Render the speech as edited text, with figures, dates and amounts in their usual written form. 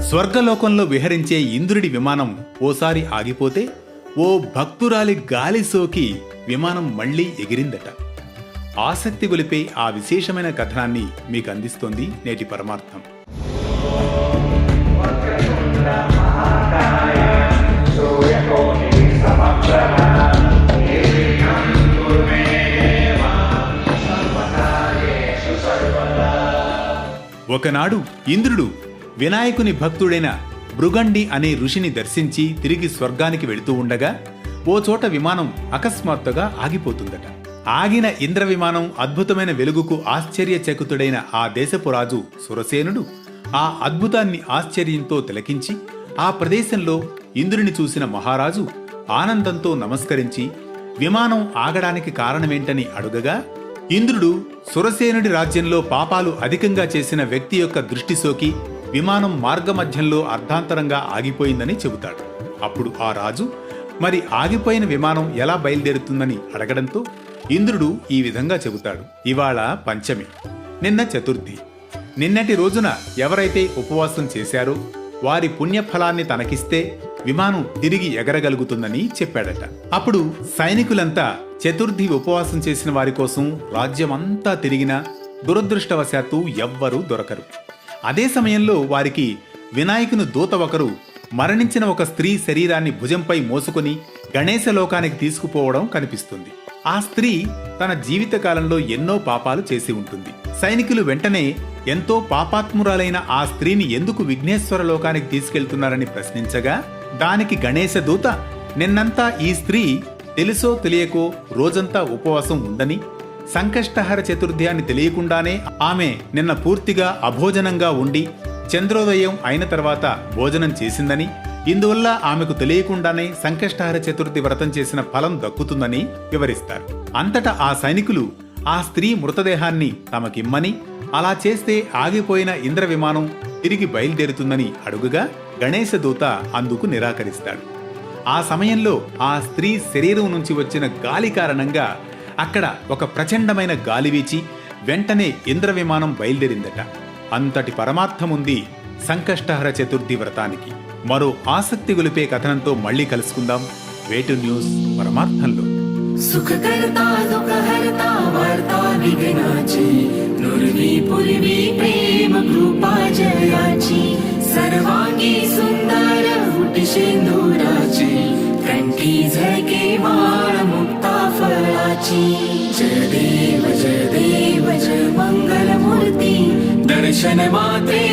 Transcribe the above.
స్వర్గలోకంలో విహరించే ఇంద్రుడి విమానం ఓసారి ఆగిపోతే ఓ భక్తురాలి గాలి సోకి విమానం మళ్లీ ఎగిరిందట. ఆసక్తి గొలిపే ఆ విశేషమైన కథనాన్ని మీకు అందిస్తోంది నేటి పరమార్థం. ఒకనాడు ఇంద్రుడు వినాయకుని భక్తుడైన భృగండి అనే ఋషిని దర్శించి తిరిగి స్వర్గానికి వెళుతూ ఉండగా ఓ చోట విమానం అకస్మాత్తుగా ఆగిపోతుందట. ఆగిన ఇంద్ర విమానం అద్భుతమైన వెలుగుకు ఆశ్చర్యచకితుడైన ఆ దేశపు రాజు సురసేనుడు ఆ అద్భుతాన్ని ఆశ్చర్యంతో తిలకించి ఆ ప్రదేశంలో ఇంద్రుని చూసిన మహారాజు ఆనందంతో నమస్కరించి విమానం ఆగడానికి కారణమేంటని అడుగగా, ఇంద్రుడు సురసేనుడి రాజ్యంలో పాపాలు అధికంగా చేసిన వ్యక్తి యొక్క దృష్టి సోకి విమానం మార్గమధ్యంలో అర్ధాంతరంగా ఆగిపోయిందని చెబుతాడు. అప్పుడు ఆ రాజు మరి ఆగిపోయిన విమానం ఎలా బయలుదేరుతుందని అడగడంతో ఇంద్రుడు ఈ విధంగా చెబుతాడు. ఇవాళ పంచమి, నిన్న చతుర్థి. నిన్నటి రోజున ఎవరైతే ఉపవాసం చేశారో వారి పుణ్యఫలాన్ని తనకిస్తే విమానం తిరిగి ఎగరగలుగుతుందని చెప్పాడట. అప్పుడు సైనికులంతా చతుర్థి ఉపవాసం చేసిన వారి కోసం రాజ్యమంతా తిరిగినా దురదృష్టవశాత్తు ఎవ్వరూ దొరకరు. అదే సమయంలో వారికి వినాయకుని దూత ఒకరు మరణించిన ఒక స్త్రీ శరీరాన్ని భుజంపై మోసుకొని గణేశలోకానికి తీసుకుపోవడం కనిపిస్తుంది. ఆ స్త్రీ తన జీవితకాలంలో ఎన్నో పాపాలు చేసి ఉంటుంది. సైనికులు వెంటనే ఎంతో పాపాత్మురాలైన ఆ స్త్రీని ఎందుకు విఘ్నేశ్వర లోకానికి తీసుకెళ్తున్నారని ప్రశ్నించగా, దానికి గణేశ దూత నిన్నంతా ఈ స్త్రీ తెలుసో తెలియకో రోజంతా ఉపవాసం ఉందని, సంకష్టహర చతుర్థి అని తెలియకుండానే ఆమె నిన్న పూర్తిగా అభోజనంగా ఉండి చంద్రోదయం అయిన తర్వాత భోజనం చేసిందని, ఇందువల్ల ఆమెకు తెలియకుండానే సంకష్టహర చతుర్థి వ్రతం చేసిన ఫలం దక్కుతుందని వివరిస్తారు. అంతటా ఆ సైనికులు ఆ స్త్రీ మృతదేహాన్ని తమకిమ్మని, అలా చేస్తే ఆగిపోయిన ఇంద్ర విమానం తిరిగి బయలుదేరుతుందని అడుగుగా గణేశదూత అందుకు నిరాకరిస్తాడు. ఆ సమయంలో ఆ స్త్రీ శరీరం నుంచి వచ్చిన గాలి కారణంగా అక్కడ ఒక ప్రచండమైన గాలి వీచి వెంటనే ఇంద్ర విమానం బయలుదేరిందట. అంతటి పరమార్థముంది సంకష్టహర చతుర్థి వ్రతానికి. మరో ఆసక్తి గొలిపే కథనంతో మళ్ళీ కలుసుకుందాం వేటు న్యూస్ పరమార్థంలో. सुखकर्ता दुःखहर्ता वार्ता विघ्नाची नुरवी पुरवी प्रेम कृपा जयाची सर्वांगी सुंदर उटी सिंदुराची कंठी झळके माळ मुक्ता फळाची जय देव जय मंगल मूर्ती दर्शन मात्रे